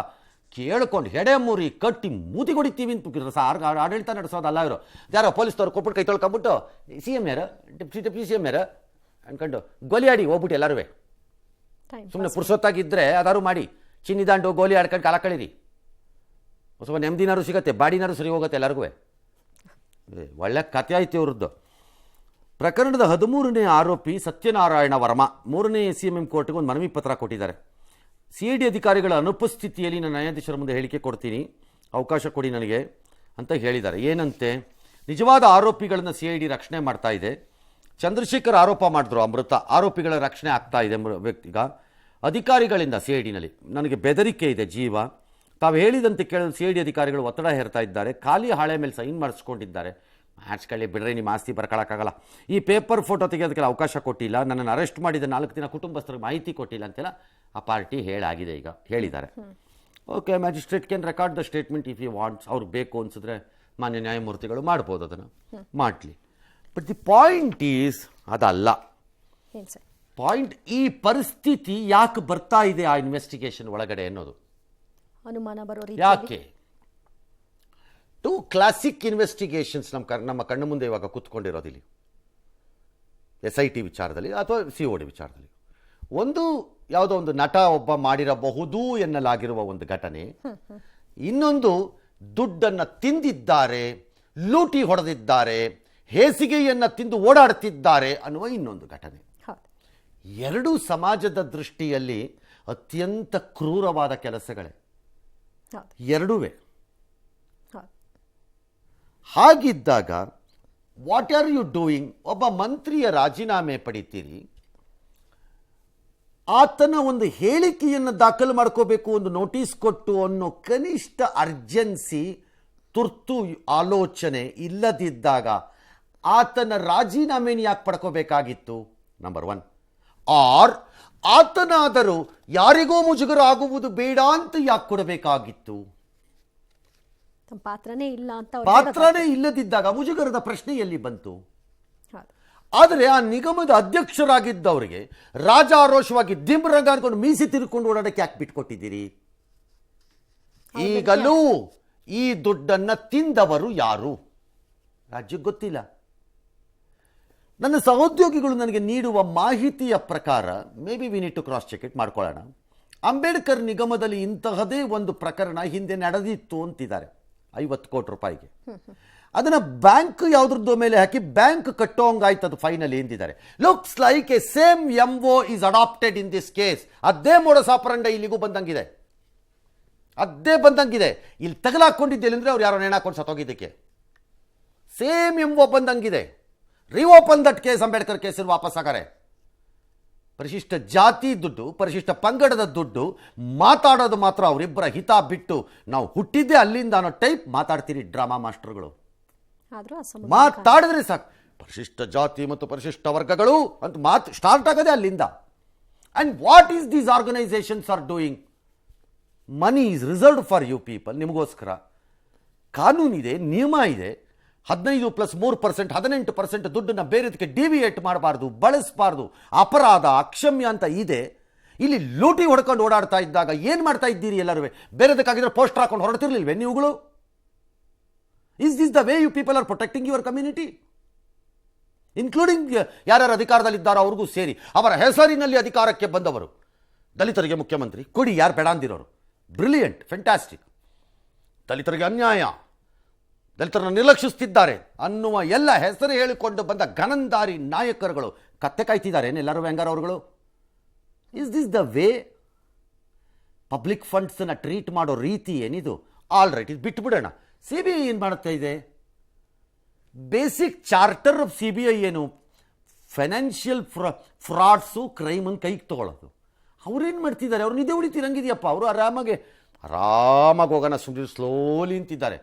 ಕೇಳ್ಕೊಂಡು ಹೆಡೆಮುರಿ ಕಟ್ಟಿ ಮೂತಿ ಹೊಡಿತೀವಿ ಅಂತ ಆಡಳಿತ ನಡೆಸೋದಲ್ಲ. ಇವರು ಯಾರೋ ಪೊಲೀಸ್ನವ್ರು ಕೊಟ್ಬಿಟ್ಟು ಕೈ ತೊಳ್ಕೊಂಬಿಟ್ಟು CM ಯಾರು, ಡೆಪ್ಟಿ CM ಯಾರು ಅನ್ಕೊಂಡು ಗೋಲಿ ಆಡಿ ಹೋಗ್ಬಿಟ್ಟು ಎಲ್ಲರೂ ಸುಮ್ಮನೆ ಪುರ್ಸೊತ್ತಾಗಿದ್ದರೆ ಅದಾರು ಮಾಡಿ ಚಿನ್ನಿದಾಂಡು ಗೋಲಿ ಆಡ್ಕೊಂಡು ಕಾಲ ಕಳೀರಿ. ಸ್ವಲ್ಪ ನೆಮ್ಮದಿನಾರು ಸಿಗತ್ತೆ, ಬಾಡಿನಾರು ಸರಿ ಹೋಗುತ್ತೆ ಎಲ್ಲರಿಗೂ. ಒಳ್ಳೆ ಕಥೆ ಆಯ್ತು ಇವ್ರದ್ದು. ಪ್ರಕರಣದ 13ನೇ ಆರೋಪಿ ಸತ್ಯನಾರಾಯಣ ವರ್ಮ 3ನೇ CMM ಕೋರ್ಟ್ಗೆ ಒಂದು ಮನವಿ ಪತ್ರ ಕೊಟ್ಟಿದ್ದಾರೆ. CID ಅಧಿಕಾರಿಗಳ ಅನುಪಸ್ಥಿತಿಯಲ್ಲಿ ನಾನು ನ್ಯಾಯಾಧೀಶರ ಮುಂದೆ ಹೇಳಿಕೆ ಕೊಡ್ತೀನಿ, ಅವಕಾಶ ಕೊಡಿ ನನಗೆ ಅಂತ ಹೇಳಿದ್ದಾರೆ. ಏನಂತೆ? ನಿಜವಾದ ಆರೋಪಿಗಳನ್ನು CID ರಕ್ಷಣೆ ಮಾಡ್ತಾ ಇದೆ. ಚಂದ್ರಶೇಖರ್ ಆರೋಪ ಮಾಡಿದ್ರು, ಅಮೃತ ಆರೋಪಿಗಳ ರಕ್ಷಣೆ ಆಗ್ತಾ ಇದೆ ವ್ಯಕ್ತಿಗ. ಅಧಿಕಾರಿಗಳಿಂದ CIDನಲ್ಲಿ ನನಗೆ ಬೆದರಿಕೆ ಇದೆ ಜೀವ. ತಾವು ಹೇಳಿದಂತೆ ಕೇಳಲು CID ಅಧಿಕಾರಿಗಳು ಒತ್ತಡ ಹೇರ್ತಾ ಇದ್ದಾರೆ. ಖಾಲಿ ಹಾಳೆ ಮೇಲೆ ಸೈನ್ ಮಾಡಿಸ್ಕೊಂಡಿದ್ದಾರೆ. ಮಾಡಿಸ್ಕೊಳ್ಳಿ ಬಿಡ್ರಿ, ನಿಮ್ಮ ಆಸ್ತಿ ಬರ್ಕೊಳ್ಳೋಕ್ಕಾಗಲ್ಲ. ಈ ಪೇಪರ್ ಫೋಟೋ ತೆಗೆಯೋದಕ್ಕೆಲ್ಲ ಅವಕಾಶ ಕೊಟ್ಟಿಲ್ಲ. ನನ್ನನ್ನು ಅರೆಸ್ಟ್ ಮಾಡಿದ 4 ದಿನ ಕುಟುಂಬಸ್ಥರಿಗೆ ಮಾಹಿತಿ ಕೊಟ್ಟಿಲ್ಲ ಅಂತೆಲ್ಲ ಆ ಪಾರ್ಟಿ ಈಗ ಹೇಳಿದ್ದಾರೆ. Okay, magistrate can record the statement if you wants. ಅವ್ರಿಗೆ ಬೇಕು ಅನ್ಸಿದ್ರೆ ಮಾನ್ಯ ನ್ಯಾಯಮೂರ್ತಿಗಳು ಮಾಡ್ಬೋದು ಅದನ್ನು, ಮಾಡಲಿ. ಬಟ್ ದಿ ಪಾಯಿಂಟ್ ಈಸ್ ಅದಲ್ಲ. ಏನ್ ಸರ್? ಪಾಯಿಂಟ್ ಈ ಪರಿಸ್ಥಿತಿ ಯಾಕೆ ಬರ್ತಾ ಇದೆ ಆ ಇನ್ವೆಸ್ಟಿಗೇಷನ್ ಒಳಗಡೆ ಅನ್ನೋದು. ಅನುಮಾನ ಬರೋ ರೀತಿ ಯಾಕೆ? ಟು ಕ್ಲಾಸಿಕ್ ಇನ್ವೆಸ್ಟಿಗೇಷನ್ಸ್ ನಮ್ಮ ಕಣ್ಣು ಮುಂದೆ ಇವಾಗ ಕೂತ್ಕೊಂಡಿರೋದಿಲ್ಲಿ, SIT ವಿಚಾರದಲ್ಲಿ ಅಥವಾ COD ವಿಚಾರದಲ್ಲಿ. ಒಂದು ಯಾವುದೋ ಒಂದು ನಟ ಒಬ್ಬ ಮಾಡಿರಬಹುದು ಎನ್ನಲಾಗಿರುವ ಒಂದು ಘಟನೆ, ಇನ್ನೊಂದು ದುಡ್ಡನ್ನು ತಿಂದಿದ್ದಾರೆ, ಲೂಟಿ ಹೊಡೆದಿದ್ದಾರೆ, ಹೇಸಿಗೆಯನ್ನು ತಿಂದು ಓಡಾಡ್ತಿದ್ದಾರೆ ಅನ್ನುವ ಇನ್ನೊಂದು ಘಟನೆ. ಎರಡೂ ಸಮಾಜದ ದೃಷ್ಟಿಯಲ್ಲಿ ಅತ್ಯಂತ ಕ್ರೂರವಾದ ಕೆಲಸಗಳೇ ಎರಡೂವೇ. ಹಾಗಿದ್ದಾಗ ವಾಟ್ ಆರ್ ಯು ಡೂಯಿಂಗ್? ಒಬ್ಬ ಮಂತ್ರಿಯ ರಾಜೀನಾಮೆ ಪಡಿತೀರಿ, ಆತನ ಒಂದು ಹೇಳಿಕೆಯನ್ನು ದಾಖಲು ಮಾಡ್ಕೋಬೇಕು, ಒಂದು ನೋಟಿಸ್ ಕೊಟ್ಟು ಅನ್ನೋ ಕನಿಷ್ಠ ಅರ್ಜೆನ್ಸಿ, ತುರ್ತು ಆಲೋಚನೆ ಇಲ್ಲದಿದ್ದಾಗ ಆತನ ರಾಜೀನಾಮೆಯನ್ನು ಯಾಕೆ ಪಡ್ಕೋಬೇಕಾಗಿತ್ತು? ನಂಬರ್ 1. ಆರ್ ಆತನಾದರೂ ಯಾರಿಗೂ ಮುಜುಗರ ಆಗುವುದು ಬೇಡ ಅಂತ ಯಾಕೆ ಕೊಡಬೇಕಾಗಿತ್ತು? ಪಾತ್ರನೇ ಇಲ್ಲ ಅಂತ ಪಾತ್ರನೇ ಇಲ್ಲದಿದ್ದಾಗ ಮುಜುಗರದ ಪ್ರಶ್ನೆ ಎಲ್ಲಿ ಬಂತು? ಆದರೆ ಆ ನಿಗಮದ ಅಧ್ಯಕ್ಷರಾಗಿದ್ದವರಿಗೆ ರಾಜಾರೋಷವಾಗಿ ದಿಮ್ರಂಗ ಅನ್ಕೊಂಡು ಮೀಸಿ ತಿರ್ಕೊಂಡು ಓಡಾಡಕ್ಕೆ ಯಾಕೆ ಬಿಟ್ಕೊಟ್ಟಿದ್ದೀರಿ? ಈಗಲೂ ಈ ದುಡ್ಡನ್ನ ತಿಂದವರು ಯಾರು ರಾಜ್ಯಕ್ಕೆ ಗೊತ್ತಿಲ್ಲ. ನನ್ನ ಸಹೋದ್ಯೋಗಿಗಳು ನನಗೆ ನೀಡುವ ಮಾಹಿತಿಯ ಪ್ರಕಾರ, maybe we need to cross check it, ಮಾಡ್ಕೊಳ್ಳೋಣ. ಅಂಬೇಡ್ಕರ್ ನಿಗಮದಲ್ಲಿ ಇಂತಹದೇ ಒಂದು ಪ್ರಕರಣ ಹಿಂದೆ ನಡೆದಿತ್ತು ಅಂತಿದ್ದಾರೆ, 50 ಕೋಟಿ ರೂಪಾಯಿಗೆ. ಅದನ್ನ ಬ್ಯಾಂಕ್ ಯಾವುದ್ರದ್ದು ಮೇಲೆ ಹಾಕಿ ಬ್ಯಾಂಕ್ ಕಟ್ಟೋಂಗಾಯ್ತು ಅದು ಫೈನಲಿ ಎಂದಿದ್ದಾರೆ. Looks like a same MO is adapted in this case. ಅದೇ ಮೋಡಸ್ ಆಪರಂಡ ಇಲ್ಲಿಗೂ ಬಂದಂಗಿದೆ, ಅದೇ ಬಂದಂಗಿದೆ. ಇಲ್ಲಿ ತಗಲಾಕೊಂಡಿದ್ದೆ ಅಂದ್ರೆ ಅವ್ರು ಯಾರೋ ನೇಣ ಹಾಕೊಂಡು ಸತ್ತೋಗಿದ್ದಕ್ಕೆ ಸೇಮ್ MO ಬಂದಂಗಿದೆ. ರಿಓಪನ್ ದಟ್ ಕೇಸ್, ಅಂಬೇಡ್ಕರ್ ಕೇಸಲ್ಲಿ ವಾಪಸ್ ಹಾಕಾರೆ. ಪರಿಶಿಷ್ಟ ಜಾತಿ ದುಡ್ಡು, ಪರಿಶಿಷ್ಟ ಪಂಗಡದ ದುಡ್ಡು, ಮಾತಾಡೋದು ಮಾತ್ರ ಅವರಿಬ್ಬರ ಹಿತ ಬಿಟ್ಟು ನಾವು ಹುಟ್ಟಿದ್ದೆ ಅಲ್ಲಿಂದ ಅನ್ನೋ ಟೈಪ್ ಮಾತಾಡ್ತೀರಿ ಡ್ರಾಮಾ ಮಾಸ್ಟರ್ಗಳು. ಮಾತಾಡಿದ್ರೆ ಸಾಕು, ಪರಿಶಿಷ್ಟ ಜಾತಿ ಮತ್ತು ಪರಿಶಿಷ್ಟ ವರ್ಗಗಳು ಅಂತ ಮಾತು ಸ್ಟಾರ್ಟ್ ಆಗದೆ ಅಲ್ಲಿಂದ. And what is these organisations are doing? Money is reserved for you people. ನಿಮಗೋಸ್ಕರ ಕಾನೂನಿದೆ, ನಿಯಮ ಇದೆ. 15+3%, 18% ದುಡ್ಡನ್ನು ಬೇರೆದಕ್ಕೆ ಡಿವಿಯೇಟ್ ಮಾಡಬಾರ್ದು, ಬಳಸಬಾರ್ದು, ಅಪರಾಧ ಅಕ್ಷಮ್ಯ ಅಂತ ಇದೆ. ಇಲ್ಲಿ ಲೂಟಿ ಹೊಡ್ಕೊಂಡು ಓಡಾಡ್ತಾ ಇದ್ದಾಗ ಏನು ಮಾಡ್ತಾ ಇದ್ದೀರಿ ಎಲ್ಲರೂ? ಬೇರೆದಕ್ಕಾಗಿದ್ರೆ ಪೋಸ್ಟರ್ ಹಾಕೊಂಡು ಹೊರಡ್ತಿರ್ಲಿಲ್ವೇ ನೀವುಗಳು? Is this the way you people are protecting your community? Including ಯಾರ್ಯಾರು ಅಧಿಕಾರದಲ್ಲಿದ್ದಾರೋ ಅವ್ರಿಗೂ ಸೇರಿ, ಅವರ ಹೆಸರಿನಲ್ಲಿ ಅಧಿಕಾರಕ್ಕೆ ಬಂದವರು. ದಲಿತರಿಗೆ ಮುಖ್ಯಮಂತ್ರಿ ಕೊಡಿ, ಯಾರು ಬೇಡ ಅಂದಿರೋರು? Brilliant, fantastic. ದಲಿತರಿಗೆ ಅನ್ಯಾಯ, ದಲಿತರನ್ನು ನಿರ್ಲಕ್ಷಿಸುತ್ತಿದ್ದಾರೆ ಅನ್ನುವ ಎಲ್ಲ ಹೆಸರು ಹೇಳಿಕೊಂಡು ಬಂದ ಘನಂದಾರಿ ನಾಯಕರುಗಳು ಕತ್ತೆ ಕಾಯ್ತಿದ್ದಾರೆ ಎಲ್ಲರೂ ವ್ಯಾಂಗಾರ್ ಅವರುಗಳು. Is this the way? Public ಫಂಡ್ಸನ್ನು ಟ್ರೀಟ್ ಮಾಡೋ ರೀತಿ ಏನಿದು? ಆಲ್ ರೈಟ್, ಇದು ಬಿಟ್ಬಿಡೋಣ. CBI ಏನು ಮಾಡ್ತಾ ಇದೆ? ಬೇಸಿಕ್ ಚಾರ್ಟರ್ ಆಫ್ CBI ಏನು? ಫೈನಾನ್ಷಿಯಲ್ ಫ್ರಾಡ್ಸು, ಕ್ರೈಮನ್ನು ಕೈಗೆ ತಗೊಳ್ಳೋದು. ಅವ್ರೇನು ಮಾಡ್ತಿದ್ದಾರೆ? ಅವ್ರು ನಿದ್ದೆ ಉಳಿತೀರಂಗಿದೆಯಪ್ಪ. ಅವರು ಆರಾಮಾಗಿ ಹೋಗೋಣ ಸುಮ್ಮನೆ ಸ್ಲೋಲಿ ಅಂತಿದ್ದಾರೆ.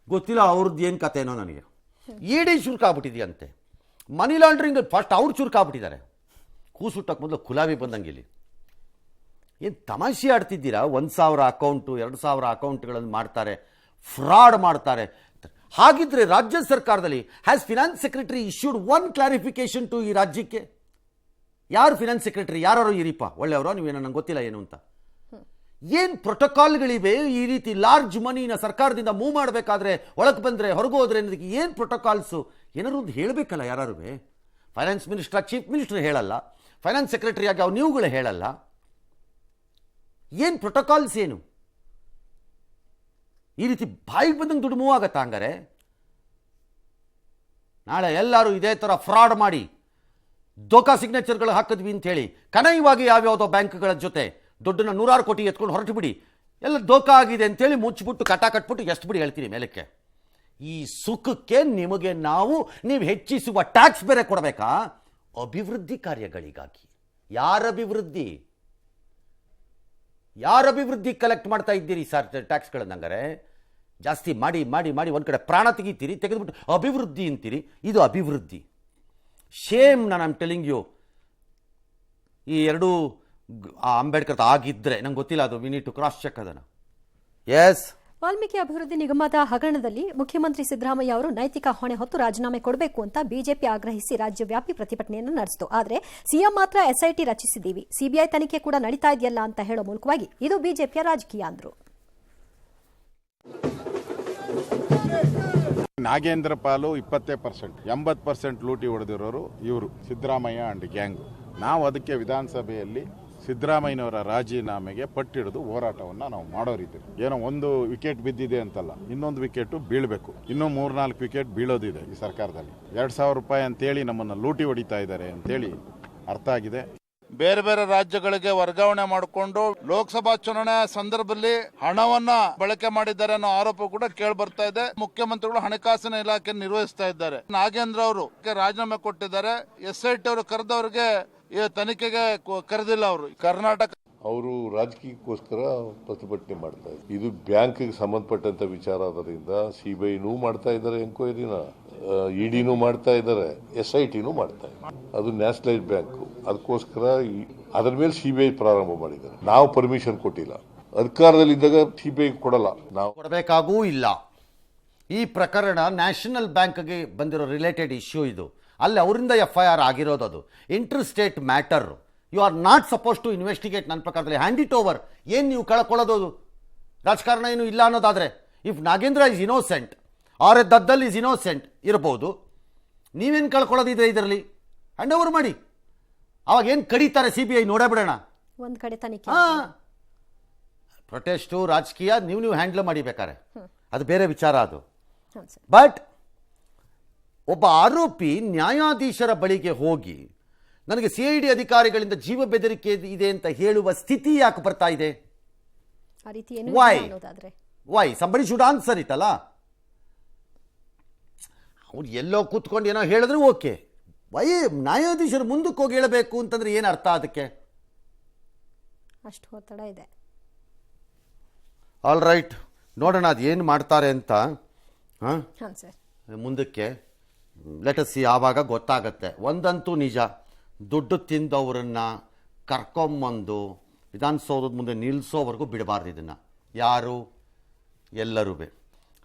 ಗೊತ್ತಿಲ್ಲ ಅವ್ರದ್ದು ಏನು ಕಥೆನೋ ನನಗೆ. ED ಚುರುಕಾಗ್ಬಿಟ್ಟಿದೆಯಂತೆ. ಮನಿ ಲಾಂಡ್ರಿಂಗ್ ಫಸ್ಟ್ ಅವ್ರು ಚುರುಕಾಗ್ಬಿಟ್ಟಿದ್ದಾರೆ. ಕೂಸುಟ್ಟಕ್ಕೆ ಮೊದಲು ಕುಲಾವಿ ಬಂದಂಗೆ. ಇಲ್ಲಿ ಏನು ತಮಾಷೆ ಆಡ್ತಿದ್ದೀರಾ? 1,000 ಅಕೌಂಟು, 2,000 ಅಕೌಂಟ್ಗಳನ್ನು ಮಾಡ್ತಾರೆ, ಫ್ರಾಡ್ ಮಾಡ್ತಾರೆ. ಹಾಗಿದ್ರೆ ರಾಜ್ಯ ಸರ್ಕಾರದಲ್ಲಿ has finance secretary issued 1 clarification to ಈ ರಾಜ್ಯಕ್ಕೆ? ಯಾರು ಫಿನಾನ್ಸ್ ಸೆಕ್ರೆಟರಿ? ಯಾರು ಇರಿಪ್ಪ, ಒಳ್ಳೆಯವರೋ ನೀವೇನೋ ನಂಗೆ ಗೊತ್ತಿಲ್ಲ ಏನು ಅಂತ. ಏನು ಪ್ರೋಟೋಕಾಲ್ಗಳಿವೆ? ಈ ರೀತಿ ಲಾರ್ಜ್ ಮನಿನ ಸರ್ಕಾರದಿಂದ ಮೂವ್ ಮಾಡಬೇಕಾದ್ರೆ, ಒಳಗೆ ಬಂದರೆ ಹೊರಗೆ ಹೋದ್ರೆ ಅನ್ನೋದಕ್ಕೆ ಏನು ಪ್ರೋಟೋಕಾಲ್ಸು? ಏನಾದ್ರು ಒಂದು ಹೇಳಬೇಕಲ್ಲ ಯಾರು? ಫೈನಾನ್ಸ್ ಮಿನಿಸ್ಟರ್, ಚೀಫ್ ಮಿನಿಸ್ಟರ್ ಹೇಳಲ್ಲ, ಫೈನಾನ್ಸ್ ಸೆಕ್ರೆಟರಿಯಾಗಿ ಅವ್ರು ನೀವುಗಳು ಹೇಳಲ್ಲ. ಏನು ಪ್ರೋಟೋಕಾಲ್ಸ್ ಏನು? ಈ ರೀತಿ ಬಾಯಿಗೆ ಬಂದಂಗೆ ದುಡ್ಡು ಮೂವ್ ಆಗತ್ತಾ? ಹಂಗಾರೆ ನಾಳೆ ಎಲ್ಲರೂ ಇದೇ ಥರ ಫ್ರಾಡ್ ಮಾಡಿ ದೋಖಾ ಸಿಗ್ನೇಚರ್ಗಳು ಹಾಕಿದ್ವಿ ಅಂಥೇಳಿ ಕನೈವಾಗಿ ಯಾವ್ಯಾವುದೋ ಬ್ಯಾಂಕ್ಗಳ ಜೊತೆ ದುಡ್ಡನ್ನು 100 ಕೋಟಿ ಎತ್ಕೊಂಡು ಹೊರಟು ಬಿಡಿ, ಎಲ್ಲ ದೋಖಾ ಆಗಿದೆ ಅಂತೇಳಿ ಮುಚ್ಚಿಬಿಟ್ಟು ಕಟ್ಬಿಟ್ಟು ಎಷ್ಟು ಬಿಡಿ ಹೇಳ್ತೀನಿ ಮೇಲಕ್ಕೆ. ಈ ಸುಖಕ್ಕೆ ನಿಮಗೆ ನೀವು ಹೆಚ್ಚಿಸುವ ಟ್ಯಾಕ್ಸ್ ಬೇರೆ ಕೊಡಬೇಕಾ? ಅಭಿವೃದ್ಧಿ ಕಾರ್ಯಗಳಿಗಾಗಿ. ಯಾರ ಅಭಿವೃದ್ಧಿ ಕಲೆಕ್ಟ್ ಮಾಡ್ತಾ ಇದ್ದೀರಿ ಸರ್ ಟ್ಯಾಕ್ಸ್ಗಳನ್ನು? ಹಂಗಾರೆ ಜಾಸ್ತಿ ಮಾಡಿ ಮಾಡಿ ಮಾಡಿ ಒಂದು ಕಡೆ ಪ್ರಾಣ ತೆಗಿತೀರಿ, ತೆಗೆದುಬಿಟ್ಟು ಅಭಿವೃದ್ಧಿ ಅಂತೀರಿ. ಇದು ಅಭಿವೃದ್ಧಿ? ಶೇಮ್. ನಾನು ಐಮ್ ಟೆಲಿಂಗ್ ಯು. ಈ ಎರಡೂ ಅಂಬೇಡ್ಕರ್ ಆಗಿದ್ದರೆ ನಂಗೆ ಗೊತ್ತಿಲ್ಲ, ಅದು we need to cross check ಅದನ್ನು. ಎಸ್. ವಾಲ್ಮೀಕಿ ಅಭಿವೃದ್ಧಿ ನಿಗಮದ ಹಗರಣದಲ್ಲಿ ಮುಖ್ಯಮಂತ್ರಿ ಸಿದ್ದರಾಮಯ್ಯ ಅವರು ನೈತಿಕ ಹೊಣೆ ಹೊತ್ತು ರಾಜೀನಾಮೆ ಕೊಡಬೇಕು ಅಂತ ಬಿಜೆಪಿ ಆಗ್ರಹಿಸಿ ರಾಜ್ಯವ್ಯಾಪಿ ಪ್ರತಿಭಟನೆಯನ್ನು ನಡೆಸಿತು. ಆದರೆ ಸಿಎಂ ಮಾತ್ರ ಎಸ್ಐಟಿ ರಚಿಸಿದ್ದೀವಿ, ಸಿಬಿಐ ತನಿಖೆ ಕೂಡ ನಡೀತಾ ಇದೆಯಲ್ಲ ಅಂತ ಹೇಳೋ ಮೂಲಕವಾಗಿ ಇದು ಬಿಜೆಪಿಯ ರಾಜಕೀಯ ಅಂದ್ರು. ನಾಗೇಂದ್ರ ಪಾಲು 20%, 80% ಲೂಟಿ ಹೊಡೆದಿರೋರು ಇವರು ಸಿದ್ದರಾಮಯ್ಯ ಅಂಡ್ ಗ್ಯಾಂಗ್. ನಾವು ಅದಕ್ಕೆ ವಿಧಾನಸಭೆಯಲ್ಲಿ ಸಿದ್ದರಾಮಯ್ಯನವರ ರಾಜೀನಾಮೆಗೆ ಪಟ್ಟಿಡಿದು ಹೋರಾಟವನ್ನು ನಾವು ಮಾಡೋರಿದ್ದೀವಿ. ಏನೋ ಒಂದು ವಿಕೆಟ್ ಬಿದ್ದಿದೆ ಅಂತಲ್ಲ, ಇನ್ನೊಂದು ವಿಕೆಟ್ ಬೀಳಬೇಕು, ಇನ್ನೂ 3-4 ವಿಕೆಟ್ ಬೀಳೋದಿದೆ ಈ ಸರ್ಕಾರದಲ್ಲಿ. 2,000 ರೂಪಾಯಿ ಅಂತೇಳಿ ನಮ್ಮನ್ನು ಲೂಟಿ ಹೊಡಿತಾ ಇದ್ದಾರೆ ಅಂತೇಳಿ ಅರ್ಥ ಆಗಿದೆ. ಬೇರೆ ಬೇರೆ ರಾಜ್ಯಗಳಿಗೆ ವರ್ಗಾವಣೆ ಮಾಡಿಕೊಂಡು ಲೋಕಸಭಾ ಚುನಾವಣೆ ಸಂದರ್ಭದಲ್ಲಿ ಹಣವನ್ನ ಬಳಕೆ ಮಾಡಿದ್ದಾರೆ ಅನ್ನೋ ಆರೋಪ ಕೂಡ ಕೇಳಿ ಬರ್ತಾ ಇದೆ. ಮುಖ್ಯಮಂತ್ರಿಗಳು ಹಣಕಾಸಿನ ಇಲಾಖೆ ನಿರ್ವಹಿಸ್ತಾ ಇದ್ದಾರೆ. ನಾಗೇಂದ್ರ ಅವರು ರಾಜೀನಾಮೆ ಕೊಟ್ಟಿದ್ದಾರೆ. SIT ಅವರು ಕರೆದವರಿಗೆ ತನಿಖೆಗೆ ಕರೆದಿಲ್ಲ. ಅವರು ಕರ್ನಾಟಕ ಅವರು ರಾಜಕೀಯಕ್ಕೋಸ್ಕರ ಪ್ರತಿಭಟನೆ ಮಾಡ್ತಾ ಇದ್ದಾರೆ. ಇದು ಬ್ಯಾಂಕ್ಗೆ ಸಂಬಂಧಪಟ್ಟಂತ ವಿಚಾರ ಆದ್ದರಿಂದ ಸಿಬಿಐನೂ ಮಾಡ್ತಾ ಇದ್ದಾರೆ, ಎಂಕ್ವೈರಿನ ಇಡಿನೂ ಮಾಡ್ತಾ ಇದ್ದಾರೆ, SITನೂ ಮಾಡ್ತಾ ಇದ್ದಾರೆ. ಅದು ನ್ಯಾಷನಲೈಸ್ ಬ್ಯಾಂಕ್, ಅದಕ್ಕೋಸ್ಕರ ಅದರ ಮೇಲೆ ಸಿಬಿಐ ಪ್ರಾರಂಭ ಮಾಡಿದ್ದಾರೆ. ನಾವು ಪರ್ಮಿಷನ್ ಕೊಟ್ಟಿಲ್ಲ, ಅಧಿಕಾರದಲ್ಲಿದ್ದಾಗ ಸಿಬಿಐ ಕೊಡಲ್ಲ, ನಾವು ಕೊಡಬೇಕಾಗೂ ಇಲ್ಲ. ಈ ಪ್ರಕರಣ ನ್ಯಾಷನಲ್ ಬ್ಯಾಂಕ್ಗೆ ಬಂದಿರೋ ರಿಲೇಟೆಡ್ ಇಶ್ಯೂ ಇದು. ಅಲ್ಲಿ ಅವರಿಂದ FIR ಆಗಿರೋದು. ಅದು inter state matter. You are not suppose to investigate. ನನ್ನ ಪ್ರಕಾರದಲ್ಲಿ ಹ್ಯಾಂಡ್ ಇಟ್ ಓವರ್. ಏನು ನೀವು ಕಳ್ಕೊಳ್ಳೋದು? ರಾಜಕಾರಣ ಏನು ಇಲ್ಲ ಅನ್ನೋದಾದರೆ, if Nagendra is innocent or Daddal is innocent ಇರ್ಬೋದು, ನೀವೇನು ಕಳ್ಕೊಳ್ಳೋದಿದೆ ಇದರಲ್ಲಿ? ಹ್ಯಾಂಡ್ ಓವರ್ ಮಾಡಿ. ಅವಾಗ ಏನು ಕಡಿತಾರೆ CBI ನೋಡೇ ಬಿಡೋಣ. ಒಂದ್ ಕಡೆ ತನಿಖೆ, ಪ್ರೊಟೆಸ್ಟು, ರಾಜಕೀಯ ನೀವು ಹ್ಯಾಂಡ್ಲ್ ಮಾಡಿಬೇಕಾರೆ ಅದು ಬೇರೆ ವಿಚಾರ. ಅದು ಬಟ್ ಒಬ್ಬ ಆರೋಪಿ ನ್ಯಾಯಾಧೀಶರ ಬಳಿಗೆ ಹೋಗಿ ನನಗೆ CID ಅಧಿಕಾರಿಗಳಿಂದ ಜೀವ ಬೆದರಿಕೆ ಇದೆ ಅಂತ ಹೇಳುವ ಸ್ಥಿತಿ ಯಾಕೆ ಬರ್ತಾ ಇದೆ? Why somebody should answer it ಅಲ್ಲ. ಅವ್ರು ಎಲ್ಲೋ ಕೂತ್ಕೊಂಡು ಏನೋ ಹೇಳಿದ್ರು ಓಕೆ. ವೈ ನ್ಯಾಯಾಧೀಶರು ಮುಂದಕ್ಕೆ ಹೋಗಿ ಹೇಳಬೇಕು ಅಂತಂದ್ರೆ ಏನು ಅರ್ಥ? ಅದಕ್ಕೆ ಅಷ್ಟು ಒತ್ತಡ ಇದೆ. ಆಲ್ ರೈಟ್, ನೋಡೋಣ ಅದು ಏನು ಮಾಡ್ತಾರೆ ಅಂತ ಮುಂದಕ್ಕೆ. ಲೆಟ್ ಅಸ್ ಸಿ, ಆವಾಗ ಗೊತ್ತಾಗತ್ತೆ. ಒಂದಂತೂ ನಿಜ, ದುಡ್ಡು ತಿಂದವರನ್ನು ಕರ್ಕೊಂಬಂದು ವಿಧಾನಸೌಧದ ಮುಂದೆ ನಿಲ್ಲಿಸೋವರೆಗೂ ಬಿಡಬಾರ್ದು ಇದನ್ನು. ಯಾರು? ಎಲ್ಲರೂ.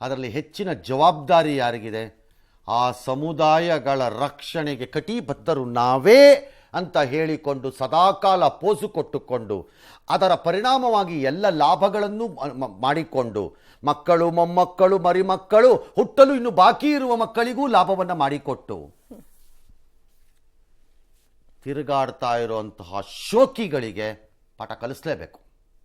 ಅದರಲ್ಲಿ ಹೆಚ್ಚಿನ ಜವಾಬ್ದಾರಿ ಯಾರಿಗಿದೆ? ಆ ಸಮುದಾಯಗಳ ರಕ್ಷಣೆಗೆ ಕಟಿಬದ್ಧರು ನಾವೇ ಅಂತ ಹೇಳಿಕೊಂಡು ಸದಾಕಾಲ ಪೋಸು ಕೊಟ್ಟುಕೊಂಡು ಅದರ ಪರಿಣಾಮವಾಗಿ ಎಲ್ಲ ಲಾಭಗಳನ್ನು ಮಾಡಿಕೊಂಡು ಮಕ್ಕಳು, ಮೊಮ್ಮಕ್ಕಳು, ಮರಿಮಕ್ಕಳು, ಹುಟ್ಟಲು ಇನ್ನು ಬಾಕಿ ಇರುವ ಮಕ್ಕಳಿಗೂ ಲಾಭವನ್ನು ಮಾಡಿಕೊಟ್ಟು ತಿರುಗಾಡ್ತಾ ಇರುವಂತಹ ಶೋಕಿಗಳಿಗೆ ಪಾಠ ಕಲಿಸಲೇಬೇಕು.